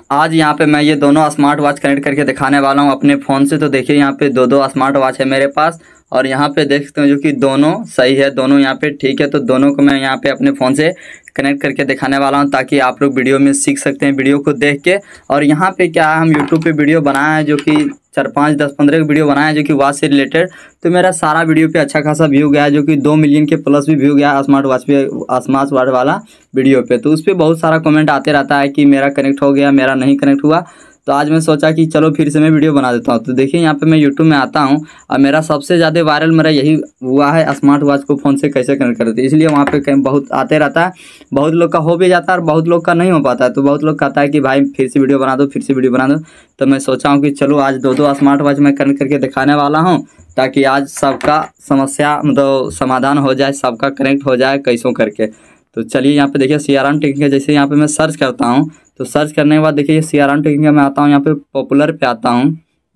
आज यहाँ पे मैं ये दोनों स्मार्ट वॉच कनेक्ट करके दिखाने वाला हूँ अपने फ़ोन से। तो देखिए यहाँ पे दो स्मार्ट वॉच है मेरे पास और यहाँ पे देख सकते हो जो कि दोनों सही है, दोनों यहाँ पे ठीक है। तो दोनों को मैं यहाँ पे अपने फ़ोन से कनेक्ट करके दिखाने वाला हूँ ताकि आप लोग वीडियो में सीख सकते हैं वीडियो को देख के। और यहाँ पे क्या है, हम यूट्यूब पे वीडियो बनाए हैं जो कि 4, 5, 10, 15 वीडियो बनाए हैं जो कि वॉच से रिलेटेड। तो मेरा सारा वीडियो पे अच्छा खासा व्यू गया है, जो कि 2 मिलियन के प्लस भी व्यू गया है स्मार्ट वॉच पे, स्मार्ट वॉच वाला वीडियो पे। तो उस पर बहुत सारा कमेंट आते रहता है कि मेरा कनेक्ट हो गया, मेरा नहीं कनेक्ट हुआ। तो आज मैं सोचा कि चलो फिर से मैं वीडियो बना देता हूँ। तो देखिए यहाँ पे मैं यूट्यूब में आता हूँ और मेरा सबसे ज़्यादा वायरल मेरा यही हुआ है, स्मार्ट वॉच को फ़ोन से कैसे कनेक्ट करते, इसलिए वहाँ पे बहुत आते रहता है। बहुत लोग का हो भी जाता है और बहुत लोग का नहीं हो पाता है। तो बहुत लोग कहता है कि भाई फिर से वीडियो बना दो, फिर से वीडियो बना दो। तो मैं सोचा हूँ कि चलो आज दो स्मार्ट वॉच मैं कनेक्ट करके दिखाने वाला हूँ ताकि आज सबका समस्या मतलब समाधान हो जाए, सबका कनेक्ट हो जाए कैसों करके। तो चलिए यहाँ पे देखिए CRM टेक्निक, जैसे यहाँ पे मैं सर्च करता हूँ तो सर्च करने के बाद देखिए CRM टेक्निक में आता हूँ, यहाँ पे पॉपुलर पे आता हूँ।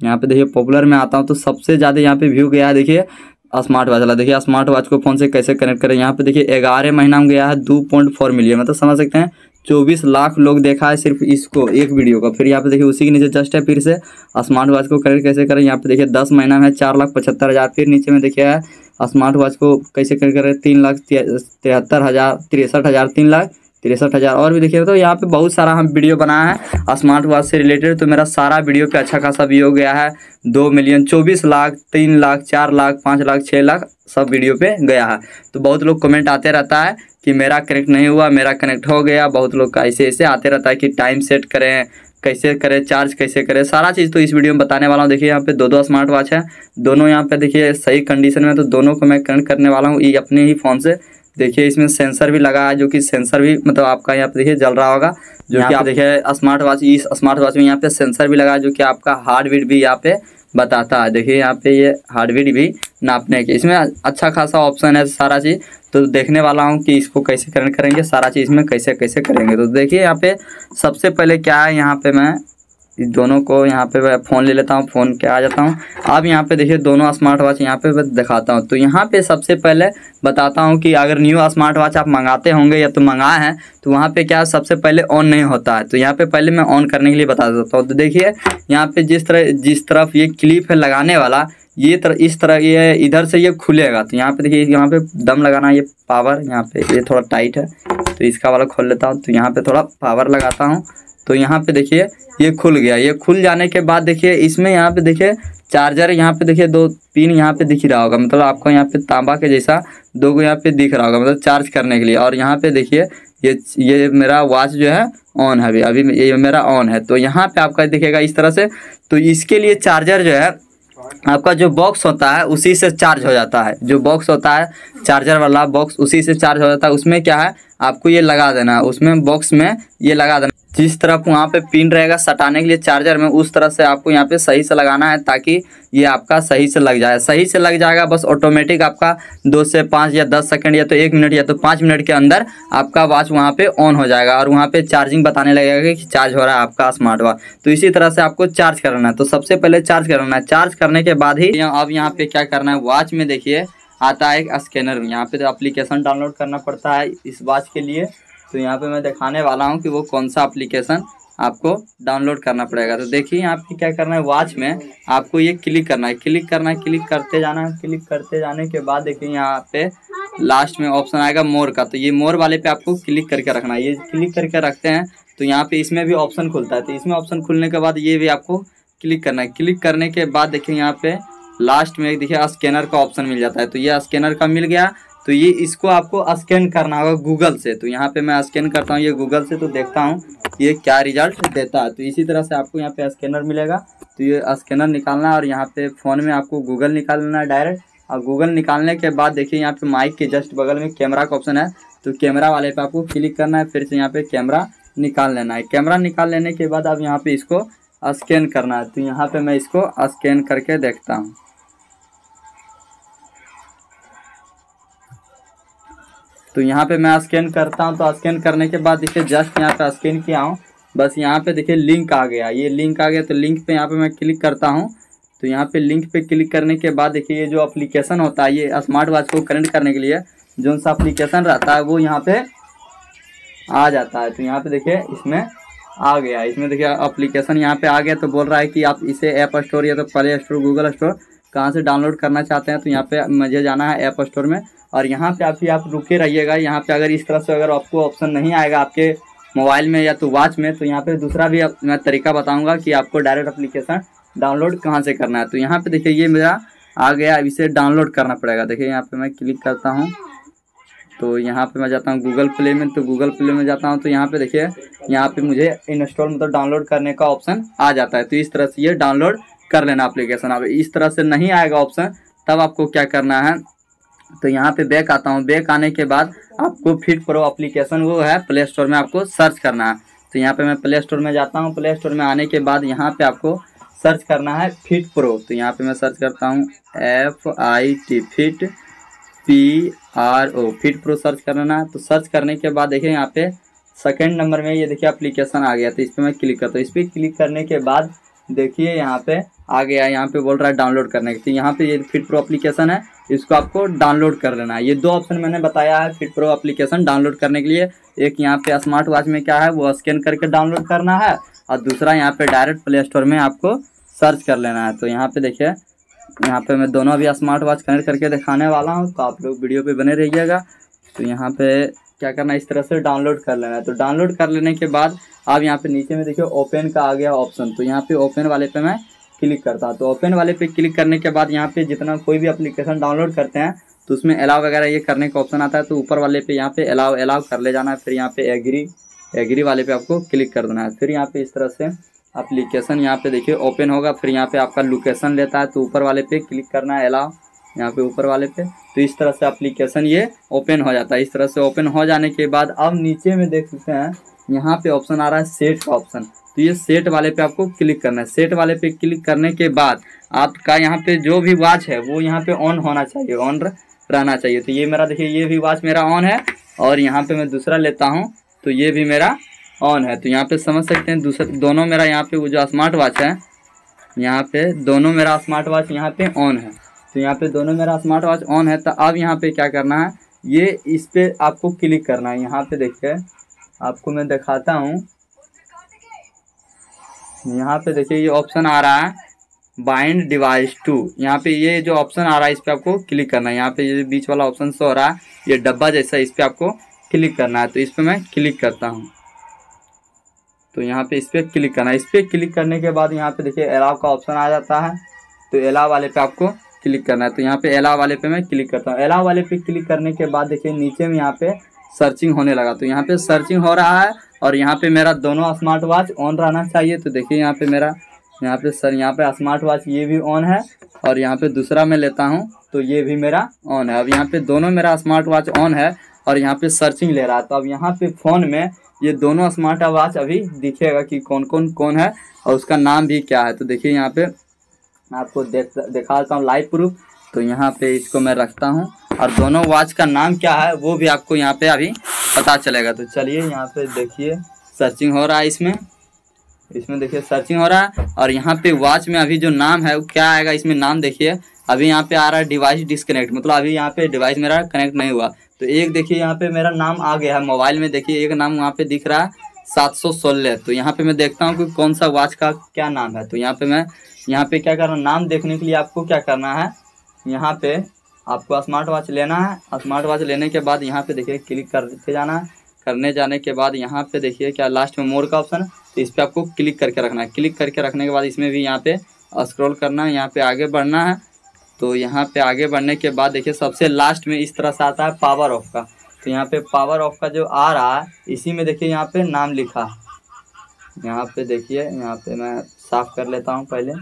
यहाँ पे देखिए पॉपुलर में आता हूँ तो सबसे ज़्यादा यहाँ पे व्यू गया है देखिए स्मार्ट वॉच वाला। देखिए स्मार्ट वॉच को फ़ोन से कैसे कनेक्ट करें। यहाँ पे देखिए 11 महीना में गया है 2.4 मिलियन, मतलब समझ सकते हैं 24 लाख लोग देखा है सिर्फ इसको एक वीडियो का। फिर यहाँ पे देखिए उसी के नीचे जस्ट है फिर से स्मार्ट वॉच को कनेक्ट कैसे करें। यहाँ पे देखिए 10 महीना में 4,75,000। फिर नीचे में देखिए है स्मार्ट वॉच को कैसे कनेक्ट करें 3,73,000, 63,000, 3,63,000 और भी देखिए। तो यहाँ पे बहुत सारा हम वीडियो बनाया है स्मार्ट वॉच से रिलेटेड। तो मेरा सारा वीडियो पे अच्छा खासा व्यू हो गया है 2 मिलियन, 24 लाख, 3 लाख, 4 लाख, 5 लाख, 6 लाख सब वीडियो पे गया है। तो बहुत लोग कमेंट आते रहता है कि मेरा कनेक्ट नहीं हुआ, मेरा कनेक्ट हो गया। बहुत लोग का ऐसे आते रहता है कि टाइम सेट करें, कैसे करें, चार्ज कैसे करें, सारा चीज़ तो इस वीडियो में बताने वाला हूँ। देखिए यहाँ पे दो स्मार्ट वॉच है, दोनों यहाँ पे देखिए सही कंडीशन में। तो दोनों को मैं कनेक्ट करने वाला हूँ ये अपने ही फ़ोन से। देखिए इसमें सेंसर भी लगा है, जो कि सेंसर भी मतलब आपका यहाँ पे देखिए जल रहा होगा, जो कि आप देखिए स्मार्ट वॉच, इस स्मार्ट वॉच में यहाँ पे सेंसर भी लगा है जो कि आपका हार्ट बीट भी यहाँ पे बताता है। देखिए यहाँ पे ये हार्ट बीट भी नापने के, इसमें अच्छा खासा ऑप्शन है सारा चीज़। तो देखने वाला हूँ कि इसको कैसे कनेक्ट करेंगे, सारा चीज़ में कैसे कैसे करेंगे। तो देखिए यहाँ पे सबसे पहले क्या है, यहाँ पे मैं इस दोनों को यहाँ पे फ़ोन ले लेता हूँ, फ़ोन के आ जाता हूँ। अब यहाँ पे देखिए दोनों स्मार्ट वॉच यहाँ पे दिखाता हूँ। तो यहाँ पे सबसे पहले बताता हूँ कि अगर न्यू स्मार्ट वॉच आप मंगाते होंगे या तो मंगाए हैं तो वहाँ पे क्या सबसे पहले ऑन नहीं होता है। तो यहाँ पे पहले मैं ऑन करने के लिए बता देता हूँ। तो देखिए यहाँ पे जिस तरफ ये क्लिप है लगाने वाला, ये इस तरह ये इधर से ये खुलेगा। तो यहाँ पे देखिए यहाँ पे दम लगाना, ये पावर यहाँ पे ये थोड़ा टाइट है तो इसका वाला खोल लेता हूँ। तो यहाँ पे थोड़ा पावर लगाता हूँ तो यहाँ पे देखिए ये खुल गया। ये खुल जाने के बाद देखिए इसमें यहाँ पे देखिए चार्जर, यहाँ पे देखिए 2 पिन यहाँ पे दिख रहा होगा, मतलब आपको यहाँ पे तांबा के जैसा 2 को यहाँ पे दिख रहा होगा, मतलब चार्ज करने के लिए। और यहाँ पे देखिए ये मेरा वॉच जो है ऑन है, अभी ये मेरा ऑन है। तो यहाँ पे आपका दिखेगा इस तरह से। तो इसके लिए चार्जर जो है आपका जो बॉक्स होता है उसी से चार्ज हो जाता है। जो बॉक्स होता है चार्जर वाला बॉक्स उसी से चार्ज हो जाता है। उसमें क्या है आपको ये लगा देना है, उसमें बॉक्स में ये लगा देना। जिस तरफ वहाँ पे पिन रहेगा सटाने के लिए चार्जर में, उस तरह से आपको यहाँ पे सही से लगाना है ताकि ये आपका सही से लग जाए। सही से लग जाएगा बस ऑटोमेटिक आपका 2 से 5 या 10 सेकंड या तो 1 मिनट या तो 5 मिनट के अंदर आपका वॉच वहाँ पे ऑन हो जाएगा और वहाँ पे चार्जिंग बताने लगेगा कि चार्ज हो रहा है आपका स्मार्ट वॉच। तो इसी तरह से आपको चार्ज करना है। तो सबसे पहले चार्ज करना है, चार्ज करने के बाद ही अब यहाँ पे क्या करना है, वॉच में देखिए आता है एक स्कैनर। यहाँ पे तो एप्लीकेशन डाउनलोड करना पड़ता है इस वॉच के लिए। तो यहाँ पे मैं दिखाने वाला हूँ कि वो कौन सा एप्लीकेशन आपको डाउनलोड करना पड़ेगा। तो देखिए यहाँ पे क्या करना है, वॉच में आपको ये क्लिक करना है, क्लिक करते जाना है। क्लिक करते जाने के बाद देखिए यहाँ पे लास्ट में ऑप्शन आएगा मोर का। तो ये मोर वाले पे आपको क्लिक करके रखना है। ये क्लिक करके रखते हैं तो यहाँ पे इसमें भी ऑप्शन खुलता है। तो इसमें ऑप्शन खुलने के बाद ये भी आपको क्लिक करना है। क्लिक करने के बाद देखिए यहाँ पे लास्ट में देखिए स्कैनर का ऑप्शन मिल जाता है। तो ये स्कैनर का मिल गया। तो ये इसको आपको स्कैन करना होगा गूगल से। तो यहाँ पे मैं स्कैन करता हूँ ये गूगल से, तो देखता हूँ ये क्या रिजल्ट देता है। तो इसी तरह से आपको यहाँ पे स्कैनर मिलेगा। तो ये स्कैनर निकालना है और यहाँ पे फ़ोन में आपको गूगल निकाल लेना है डायरेक्ट। और गूगल निकालने के बाद देखिए यहाँ पे माइक के जस्ट बगल में कैमरा का ऑप्शन है। तो कैमरा वाले पे आपको क्लिक करना है, फिर से यहाँ पे कैमरा निकाल लेना है। कैमरा निकाल लेने के बाद अब यहाँ पे इसको स्कैन करना है। तो यहाँ पे मैं इसको स्कैन करके देखता हूँ। तो यहाँ पे मैं स्कैन करता हूँ। तो स्कैन करने के बाद देखिए जस्ट यहाँ पे स्कैन किया हूँ, बस यहाँ पे देखिए लिंक आ गया, ये लिंक आ गया। तो लिंक पे यहाँ पे मैं क्लिक करता हूँ। तो यहाँ पे लिंक पे क्लिक करने के बाद देखिए ये जो एप्लीकेशन होता है, ये स्मार्ट वॉच को कनेक्ट करने के लिए जो सा एप्लीकेशन रहता है वो यहाँ पे आ जाता है। तो यहाँ पे देखिए इसमें आ गया। इसमें देखिए एप्लीकेशन यहाँ पे आ गया, तो बोल रहा है कि आप इसे ऐप स्टोर या तो प्ले स्टोर, गूगल स्टोर कहाँ से डाउनलोड करना चाहते हैं। तो यहाँ पे मुझे जाना है ऐप स्टोर में, और यहाँ पे आप रुके रहिएगा। यहाँ पे अगर इस तरह से अगर आपको ऑप्शन नहीं आएगा आपके मोबाइल में या तो वॉच में, तो यहाँ पे दूसरा भी मैं तरीका बताऊँगा कि आपको डायरेक्ट एप्लीकेशन डाउनलोड कहाँ से करना है। तो यहाँ पे देखिए ये मेरा आ गया, अब इसे डाउनलोड करना पड़ेगा। देखिए यहाँ पे मैं क्लिक करता हूँ, तो यहाँ पे मैं जाता हूँ गूगल प्ले में, तो गूगल प्ले में जाता हूँ, तो यहाँ पे देखिए यहाँ पे मुझे इंस्टॉल मतलब डाउनलोड करने का ऑप्शन आ जाता है। तो इस तरह से ये डाउनलोड कर लेना एप्लीकेशन। अब इस तरह से नहीं आएगा ऑप्शन, तब आपको क्या करना है, तो यहाँ पे बैक आता हूँ। बैक आने के बाद आपको फिट प्रो एप्लीकेशन वो है प्ले स्टोर में आपको सर्च करना है। तो यहाँ पे मैं प्ले स्टोर में जाता हूँ। प्ले स्टोर में आने के बाद यहाँ पे आपको सर्च करना है फिट प्रो। तो यहाँ पे मैं सर्च करता हूँ FIT fit PRO fit pro search करना है। तो सर्च करने के बाद देखिए यहाँ पे सेकंड नंबर में ये देखिए एप्लीकेशन आ गया। तो इस पर मैं क्लिक करता हूँ। इस पर क्लिक करने के बाद देखिए यहाँ पे आ गया, यहाँ पे बोल रहा है डाउनलोड करने के। तो यहाँ पे ये फिट प्रो एप्लीकेशन है, इसको आपको डाउनलोड कर लेना है। ये दो ऑप्शन मैंने बताया है फिट प्रो एप्लीकेशन डाउनलोड करने के लिए। एक यहाँ पे स्मार्ट वॉच में क्या है वो स्कैन करके डाउनलोड करना है, और दूसरा यहाँ पे डायरेक्ट प्ले स्टोर में आपको सर्च कर लेना है। तो यहाँ पे देखिए यहाँ पे मैं दोनों अभी स्मार्ट वॉच कनेक्ट करके दिखाने वाला हूँ, तो आप लोग वीडियो पे बने रहिएगा। तो यहाँ पे क्या करना है, इस तरह से डाउनलोड कर लेना है। तो डाउनलोड कर लेने के बाद अब यहाँ पे नीचे में देखिए ओपन का आ गया ऑप्शन। तो यहाँ पे ओपन वाले पे मैं क्लिक करता हूँ। तो ओपन वाले पे क्लिक करने के बाद यहाँ पे जितना कोई भी एप्लीकेशन डाउनलोड करते हैं तो उसमें अलाउ वगैरह ये करने का ऑप्शन आता है। तो ऊपर वाले पे यहाँ पे अलाउ कर ले जाना है। फिर यहाँ पे एग्री वाले पे आपको क्लिक कर देना है। फिर यहाँ पे इस तरह से एप्लीकेशन यहाँ पे देखिए ओपन होगा। फिर यहाँ पे आपका लोकेशन लेता है, तो ऊपर वाले पे क्लिक करना है अलाउ, यहाँ पे ऊपर वाले पे। तो इस तरह से एप्लीकेशन ये ओपन हो जाता है। इस तरह से ओपन हो जाने के बाद अब नीचे में देख सकते हैं यहाँ पे ऑप्शन आ रहा है सेट का ऑप्शन। तो ये सेट वाले पे आपको क्लिक करना है। सेट वाले पे क्लिक करने के बाद आपका यहाँ पे जो भी वॉच है वो यहाँ पे ऑन होना चाहिए, ऑन रहना चाहिए। तो ये मेरा देखिए ये भी वॉच मेरा ऑन है, और यहाँ पे मैं दूसरा लेता हूँ तो ये भी मेरा ऑन है। तो यहाँ पे समझ सकते हैं दूसरा दोनों मेरा यहाँ पे वो जो स्मार्ट वॉच है यहाँ पे दोनों मेरा स्मार्ट वॉच यहाँ पे ऑन है। तो यहाँ पे दोनों मेरा स्मार्ट वॉच ऑन है। तो अब यहाँ पे क्या करना है, ये इस पे आपको क्लिक करना है। यहाँ पे देखिए आपको मैं दिखाता हूँ, यहाँ पे देखिए ये ऑप्शन आ रहा है बाइंड डिवाइस टू। यहाँ पे ये जो ऑप्शन आ रहा है इस पे आपको क्लिक करना है। यहाँ पे ये बीच वाला ऑप्शन शो हो रहा है ये डब्बा जैसा, इस पे आपको क्लिक करना है। तो इस पे मैं क्लिक करता हूँ। तो यहाँ पे इस पर क्लिक करना है। इस पर क्लिक करने के बाद यहाँ पे देखिए अलाउ का ऑप्शन आ जाता है। तो अलाउ वाले पे आपको क्लिक करना है। तो यहाँ पे अलाउ वाले पे मैं क्लिक करता हूँ। अलाउ वाले पे क्लिक करने के बाद देखिए नीचे में यहाँ पे सर्चिंग होने लगा। तो यहाँ पे सर्चिंग हो रहा है, और यहाँ पे मेरा दोनों स्मार्ट वॉच ऑन रहना चाहिए। तो देखिए यहाँ पे मेरा यहाँ पे स्मार्ट वॉच ये भी ऑन है, और यहाँ पे दूसरा मैं लेता हूँ तो ये भी मेरा ऑन है। अब यहाँ पे दोनों मेरा स्मार्ट वॉच ऑन है, और यहाँ पे सर्चिंग ले रहा है। तो अब यहाँ पे फ़ोन में ये दोनों स्मार्ट वॉच अभी दिखेगा कि कौन है और उसका नाम भी क्या है। तो देखिए यहाँ पे मैं आपको दिखा देता हूँ लाइव प्रूफ। तो यहाँ पे इसको मैं रखता हूँ, और दोनों वॉच का नाम क्या है वो भी आपको यहाँ पे अभी पता चलेगा। तो चलिए यहाँ पे देखिए सर्चिंग हो रहा है, इसमें देखिए सर्चिंग हो रहा है। और यहाँ पे वॉच में अभी जो नाम है वो क्या आएगा, इसमें नाम देखिए अभी यहाँ पे आ रहा है डिवाइस डिस्कनेक्ट, मतलब अभी यहाँ पे डिवाइस मेरा कनेक्ट नहीं हुआ। तो एक देखिए यहाँ पे मेरा नाम आ गया है मोबाइल में, देखिए एक नाम वहाँ पे दिख रहा है 716। तो यहाँ पे मैं देखता हूँ कि कौन सा वॉच का क्या नाम है। तो यहाँ पे मैं क्या करना, नाम देखने के लिए आपको क्या करना है, यहाँ पे आपको स्मार्ट वॉच लेना है। स्मार्ट वॉच लेने के बाद यहाँ पे देखिए क्लिक करते जाना है। करने जाने के बाद यहाँ पे देखिए क्या लास्ट में मोर का ऑप्शन है, तो इस पर आपको क्लिक करके रखना है। क्लिक करके रखने के बाद इसमें भी यहाँ पे स्क्रॉल करना है, यहाँ पे आगे बढ़ना है। तो यहाँ पे आगे बढ़ने के बाद देखिए सबसे लास्ट में इस तरह से आता है पावर ऑफ का। तो यहाँ पे पावर ऑफ का जो आ रहा है इसी में देखिए यहाँ पे नाम लिखा है। यहाँ पे देखिए यहाँ पे मैं साफ कर लेता हूँ पहले।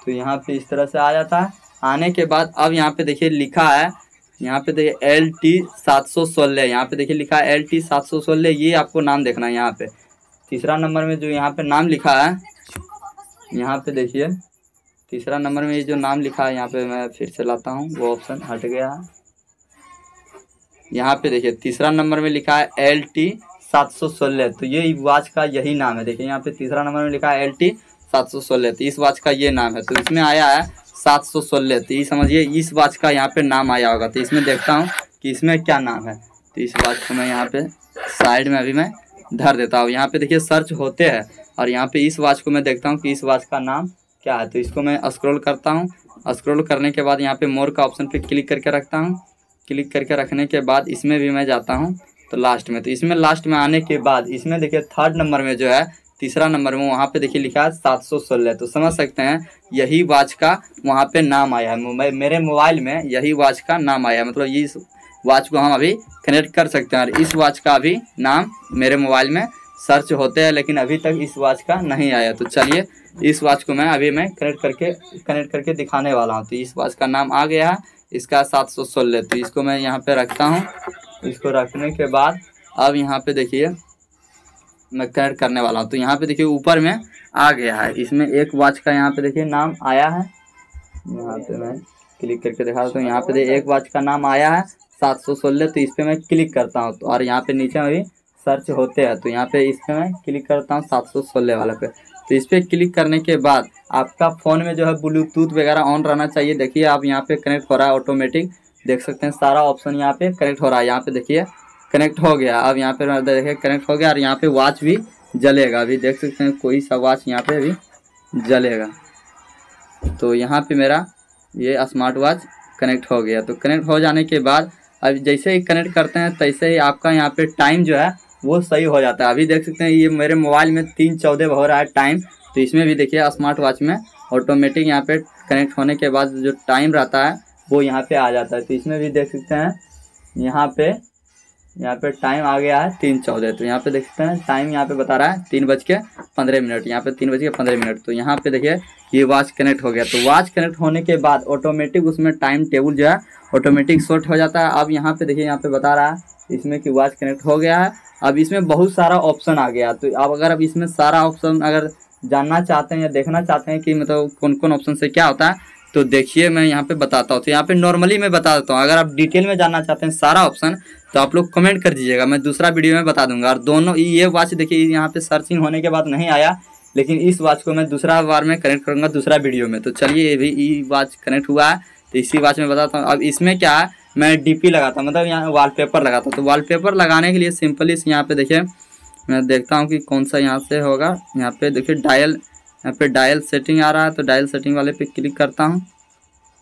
तो यहाँ पे इस तरह से आ जाता है। आने के बाद अब यहाँ पे देखिए लिखा है, यहाँ पे देखिए LT 716, यहाँ पे देखिए लिखा है LT 716। ये आपको नाम देखना है। यहाँ पे तीसरा नंबर में जो यहाँ पे नाम लिखा है, यहाँ पे देखिए तीसरा नंबर में ये जो नाम लिखा है, यहाँ पे मैं फिर से लाता हूँ, वो ऑप्शन हट गया है। यहाँ पे देखिए तीसरा नंबर में लिखा है LT 716। तो ये वॉच का यही नाम है। देखिए यहाँ पे तीसरा नंबर में लिखा है LT 716। तो इस वॉच का ये नाम है। तो इसमें आया है 716। तो ये समझिए इस वॉच का यहाँ पे नाम आया होगा। तो इसमें देखता हूँ कि इसमें क्या नाम है। तो इस वॉच को मैं यहाँ पे साइड में अभी मैं धर देता हूँ। यहाँ पे देखिए सर्च होते हैं और यहाँ पे इस वॉच को मैं देखता हूँ कि इस वॉच का नाम क्या है। तो इसको मैं स्क्रॉल करता हूँ। स्क्रॉल करने के बाद यहाँ पे मोर का ऑप्शन पे क्लिक करके रखता हूँ। क्लिक करके रखने के बाद इसमें भी मैं जाता हूँ तो लास्ट में, तो इसमें लास्ट में आने के बाद इसमें देखिए थर्ड नंबर में जो है, तीसरा नंबर में वहाँ पे देखिए लिखा है 716। तो समझ सकते हैं यही वॉच का वहाँ पे नाम आया है। मेरे मोबाइल में यही वॉच का नाम आया है, मतलब ये इस वॉच को हम अभी कनेक्ट कर सकते हैं। और इस वॉच का अभी नाम मेरे मोबाइल में सर्च होते हैं, लेकिन अभी तक इस वॉच का नहीं आया। तो चलिए इस वॉच को मैं कनेक्ट करके दिखाने वाला हूँ। तो इस वॉच का नाम आ गया है, इसका 716। तो इसको मैं यहाँ पे रखता हूँ। इसको रखने के बाद अब यहाँ पे देखिए मैं कनेक्ट करने वाला हूँ। तो यहाँ पे देखिए ऊपर में आ गया है, इसमें एक वॉच का यहाँ पे देखिए नाम आया है। यहाँ पे मैं क्लिक करके दिखा देता हूँ। यहाँ पे देखिए एक वॉच का नाम आया है 716। तो इस पर मैं क्लिक करता हूँ तो और यहाँ पे नीचे में भी सर्च होते हैं। तो यहाँ पे इस पर मैं क्लिक करता हूँ 716 वाले पे। तो इस पर क्लिक करने के बाद आपका फ़ोन में जो है ब्लूटूथ वगैरह ऑन रहना चाहिए। देखिए आप यहाँ पे कनेक्ट हो रहा है ऑटोमेटिक, देख सकते हैं सारा ऑप्शन यहाँ पे कनेक्ट हो रहा है। यहाँ पे देखिए कनेक्ट हो गया। अब यहाँ पे देखिए कनेक्ट हो गया और यहाँ पे वॉच भी जलेगा। अभी देख सकते हैं कोई सा वॉच यहाँ पे अभी जलेगा। तो यहाँ पे मेरा ये स्मार्ट वॉच कनेक्ट हो गया। तो कनेक्ट हो जाने के बाद अब जैसे ही कनेक्ट करते हैं तैसे ही आपका यहाँ पे टाइम जो है वो सही हो जाता है। अभी देख सकते हैं ये मेरे मोबाइल में 3:14 हो रहा है टाइम। तो इसमें भी देखिए स्मार्ट वॉच में ऑटोमेटिक यहाँ पे कनेक्ट होने के बाद जो टाइम रहता है वो यहाँ पे आ जाता है। तो इसमें भी देख सकते हैं यहाँ पे टाइम आ गया है 3:14। तो यहाँ पे देख सकते हैं टाइम यहाँ पे बता रहा है 3:15। यहाँ पे 3:15। तो यहाँ पे देखिए ये वॉच कनेक्ट हो गया। तो वॉच कनेक्ट होने के बाद ऑटोमेटिक उसमें टाइम टेबल जो है ऑटोमेटिक सेट हो जाता है। अब यहाँ पे देखिए यहाँ पे बता रहा है इसमें कि वॉच कनेक्ट हो गया है। अब इसमें बहुत सारा ऑप्शन आ गया। तो अब अगर अब इसमें सारा ऑप्शन अगर जानना चाहते हैं या देखना चाहते हैं कि मतलब कौन कौन ऑप्शन से क्या होता है, तो देखिए मैं यहाँ पे बताता हूँ। तो यहाँ पे नॉर्मली मैं बता देता हूँ। अगर आप डिटेल में जानना चाहते हैं सारा ऑप्शन तो आप लोग कमेंट कर दीजिएगा, मैं दूसरा वीडियो में बता दूंगा। और दोनों ये वॉच देखिए यहाँ पे सर्चिंग होने के बाद नहीं आया, लेकिन इस वॉच को मैं दूसरा बार में कनेक्ट करूँगा दूसरा वीडियो में। तो चलिए ये भी ई वॉच कनेक्ट हुआ है तो इसी वॉच में बताता हूँ। अब इसमें क्या है, मैं डीपी लगाता हूँ, मतलब यहाँ वॉलपेपर लगाता हूँ। तो वॉलपेपर लगाने के लिए सिंपली यहाँ पे देखिए मैं देखता हूँ कि कौन सा यहाँ से होगा। यहाँ पे देखिए यहाँ पे डायल सेटिंग आ रहा है। तो डायल सेटिंग वाले पे क्लिक करता हूँ।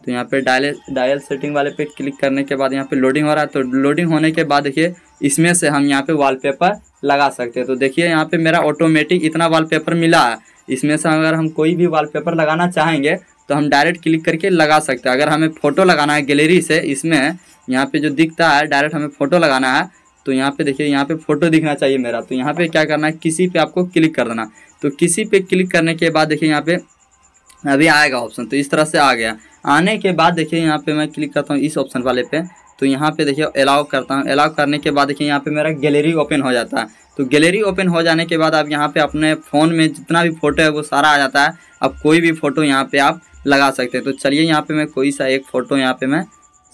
तो यहाँ पे डायल सेटिंग वाले पे क्लिक करने के बाद यहाँ पे लोडिंग हो रहा है। तो लोडिंग होने के बाद देखिए इसमें से हम यहाँ पे वॉलपेपर लगा सकते हैं। तो देखिए यहाँ पे मेरा ऑटोमेटिक इतना वॉलपेपर मिला है। इसमें से अगर हम कोई भी वॉलपेपर लगाना चाहेंगे तो हम डायरेक्ट क्लिक करके लगा सकते हैं। अगर हमें फ़ोटो लगाना है गैलरी से, इसमें यहाँ पे जो दिखता है डायरेक्ट हमें फ़ोटो लगाना है तो यहाँ पे देखिए यहाँ पे फ़ोटो दिखना चाहिए मेरा। तो यहाँ पे क्या करना है, किसी पे आपको क्लिक कर देना। तो किसी पे क्लिक करने के बाद देखिए यहाँ पे अभी आएगा ऑप्शन। तो इस तरह से आ गया। आने के बाद देखिए यहाँ पे मैं क्लिक करता हूँ इस ऑप्शन वाले पे। तो यहाँ पे देखिए अलाउ करता हूँ। अलाउ करने के बाद देखिए यहाँ पे मेरा गैलरी ओपन हो जाता है। तो गैलरी ओपन हो जाने के बाद आप यहाँ पे अपने फ़ोन में जितना भी फ़ोटो है वो सारा आ जाता है। अब कोई भी फ़ोटो यहाँ पे आप लगा सकते हैं। तो चलिए यहाँ पे मैं कोई सा एक फ़ोटो यहाँ पे मैं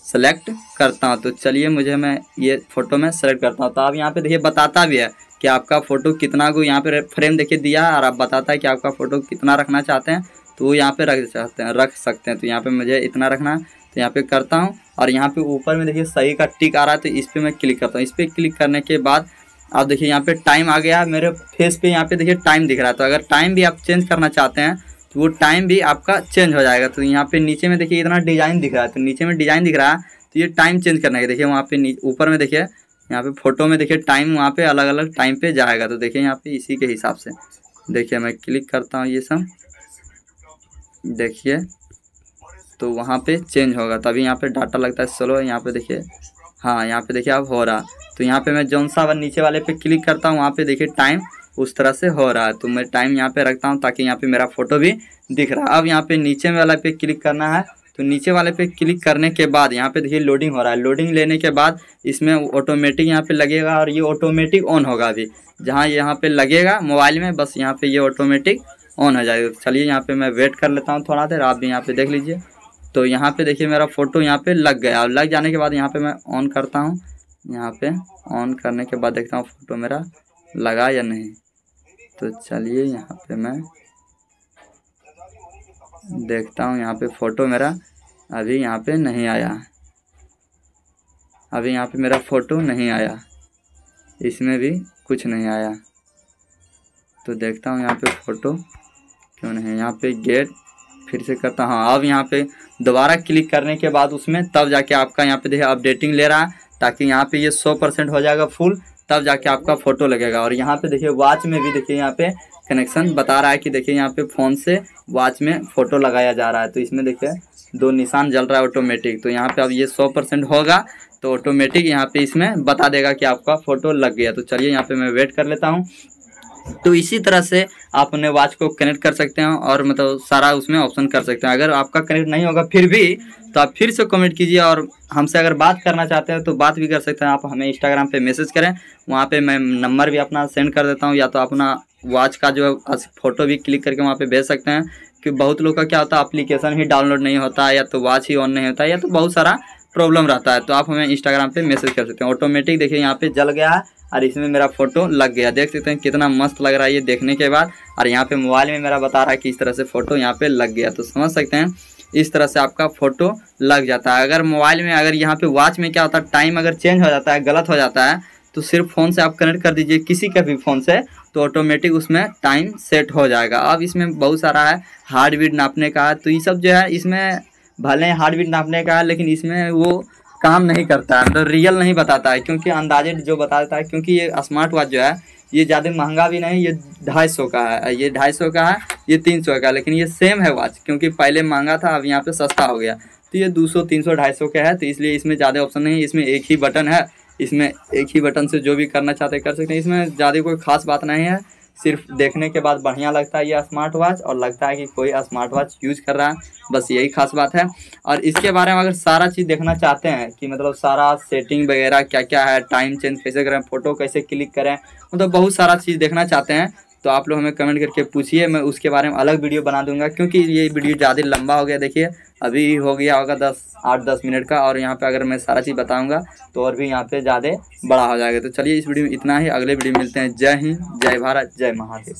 सेलेक्ट करता हूँ। तो चलिए मैं ये फ़ोटो में सेलेक्ट करता हूँ। तो आप यहाँ पे देखिए बताता भी है कि आपका फ़ोटो कितना को यहाँ पे फ्रेम देखिए दिया है और आप बताता है कि आपका फ़ोटो कितना रखना चाहते हैं। तो वो यहाँ पे रख सकते हैं। तो यहाँ पे मुझे इतना रखना है तो यहाँ पे करता हूँ। और यहाँ पे ऊपर में देखिए सही का टिक आ रहा है तो इस पर मैं क्लिक करता हूँ। इस पर क्लिक करने के बाद आप देखिए यहाँ पे टाइम आ गया मेरे फेस पे। यहाँ पे देखिए टाइम दिख रहा है। तो अगर टाइम भी आप चेंज करना चाहते हैं तो वो टाइम भी आपका चेंज हो जाएगा। तो यहाँ पे नीचे में देखिए इतना डिज़ाइन दिख रहा है। तो नीचे में डिज़ाइन दिख रहा है तो ये टाइम चेंज करना है। देखिए वहाँ पे ऊपर में देखिए यहाँ पे फ़ोटो में देखिए टाइम वहाँ पे अलग अलग टाइम पे जाएगा। तो देखिए यहाँ पे इसी के हिसाब से देखिए मैं क्लिक करता हूँ ये सब देखिए तो वहाँ पे चेंज होगा। तभी यहाँ पे डाटा लगता है स्लो। यहाँ पे देखिए हाँ यहाँ पे देखिए अब हो रहा। तो यहाँ पे मैं जौन सा नीचे वाले पे क्लिक करता हूँ वहाँ पे देखिए टाइम उस तरह से हो रहा है। तो मैं टाइम यहाँ पे रखता हूँ ताकि यहाँ पे मेरा फ़ोटो भी दिख रहा है। अब यहाँ पे नीचे वाले पे क्लिक करना है। तो नीचे वाले पे क्लिक करने के बाद यहाँ पे देखिए लोडिंग हो रहा है। लोडिंग लेने के बाद इसमें ऑटोमेटिक यहाँ पे लगेगा और ये ऑटोमेटिक ऑन होगा। अभी जहाँ यहाँ पे लगेगा मोबाइल में बस यहाँ पे ये ऑटोमेटिक ऑन हो जाएगा। चलिए यहाँ पे मैं वेट कर लेता हूँ थोड़ा देर, आप भी यहाँ पे देख लीजिए। तो यहाँ पे देखिए मेरा फ़ोटो यहाँ पे लग गया। और लग जाने के बाद यहाँ पे मैं ऑन करता हूँ। यहाँ पे ऑन करने के बाद देखता हूँ फ़ोटो मेरा लगा या नहीं। तो चलिए यहाँ पे मैं देखता हूँ। यहाँ पे फ़ोटो मेरा अभी यहाँ पे नहीं आया। अभी यहाँ पे मेरा फ़ोटो नहीं आया। इसमें भी कुछ नहीं आया। तो देखता हूँ यहाँ पे फ़ोटो क्यों नहीं है। यहाँ पे गेट फिर से करता हूँ। हाँ, अब यहाँ पे दोबारा क्लिक करने के बाद उसमें तब जाके आपका यहाँ पे देखिए अपडेटिंग ले रहा है, ताकि यहाँ पे ये 100% हो जाएगा फुल, तब जाके आपका फ़ोटो लगेगा। और यहाँ पे देखिए वॉच में भी देखिए यहाँ पे कनेक्शन बता रहा है कि देखिए यहाँ पे फ़ोन से वॉच में फ़ोटो लगाया जा रहा है। तो इसमें देखिए 2 निशान जल रहा है ऑटोमेटिक। तो यहाँ पे अब ये 100% होगा तो ऑटोमेटिक यहाँ पे इसमें बता देगा कि आपका फ़ोटो लग गया। तो चलिए यहाँ पे मैं वेट कर लेता हूँ। तो इसी तरह से आप अपने वॉच को कनेक्ट कर सकते हैं और मतलब सारा उसमें ऑप्शन कर सकते हैं। अगर आपका कनेक्ट नहीं होगा फिर भी तो आप फिर से कमेंट कीजिए, और हमसे अगर बात करना चाहते हैं तो बात भी कर सकते हैं। आप हमें इंस्टाग्राम पे मैसेज करें, वहाँ पे मैं नंबर भी अपना सेंड कर देता हूँ, या तो अपना वॉच का जो फ़ोटो भी क्लिक करके वहाँ पे भेज सकते हैं। कि बहुत लोग का क्या होता है एप्लीकेशन ही डाउनलोड नहीं होता है, या तो वॉच ही ऑन नहीं होता है, या तो बहुत सारा प्रॉब्लम रहता है। तो आप हमें इंस्टाग्राम पे मैसेज कर सकते हैं। ऑटोमेटिक देखिए यहाँ पे जल गया है और इसमें मेरा फ़ोटो लग गया। देख सकते हैं कितना मस्त लग रहा है ये देखने के बाद। और यहाँ पे मोबाइल में मेरा बता रहा है कि इस तरह से फ़ोटो यहाँ पे लग गया। तो समझ सकते हैं इस तरह से आपका फ़ोटो लग जाता है। अगर मोबाइल में, अगर यहाँ पे वॉच में क्या होता है टाइम अगर चेंज हो जाता है, गलत हो जाता है, तो सिर्फ फ़ोन से आप कनेक्ट कर दीजिए किसी का भी फ़ोन से, तो ऑटोमेटिक उसमें टाइम सेट हो जाएगा। अब इसमें बहुत सारा है, हार्ट बीट नापने का है। तो ये सब जो है इसमें भले हार्ट बीट नापने का है, लेकिन इसमें वो काम नहीं करता है, मतलब रियल नहीं बताता है, क्योंकि अंदाजे जो बता देता है। क्योंकि ये स्मार्ट वॉच जो है ये ज़्यादा महंगा भी नहीं, ये 250 का है, ये 250 का है, ये 300 का, लेकिन ये सेम है वॉच। क्योंकि पहले महंगा था, अब यहाँ पे सस्ता हो गया। तो ये 200, 300, 250 का है, तो इसलिए इसमें ज़्यादा ऑप्शन नहीं है। इसमें एक ही बटन है, इसमें एक ही बटन से जो भी करना चाहते कर सकते हैं। इसमें ज़्यादा कोई खास बात नहीं है, सिर्फ देखने के बाद बढ़िया लगता है ये स्मार्ट वॉच, और लगता है कि कोई स्मार्ट वॉच यूज कर रहा है, बस यही खास बात है। और इसके बारे में अगर सारा चीज़ देखना चाहते हैं कि मतलब सारा सेटिंग वगैरह क्या क्या है, टाइम चेंज कैसे करें, फ़ोटो कैसे क्लिक करें, मतलब बहुत सारा चीज़ देखना चाहते हैं, तो आप लोग हमें कमेंट करके पूछिए। मैं उसके बारे में अलग वीडियो बना दूंगा, क्योंकि ये वीडियो ज़्यादा लंबा हो गया। देखिए अभी हो गया होगा 8-10 मिनट का, और यहाँ पे अगर मैं सारा चीज़ बताऊंगा तो और भी यहाँ पे ज़्यादा बड़ा हो जाएगा। तो चलिए इस वीडियो में इतना ही, अगले वीडियो में मिलते हैं। जय हिंद, जय भारत, जय महादेव।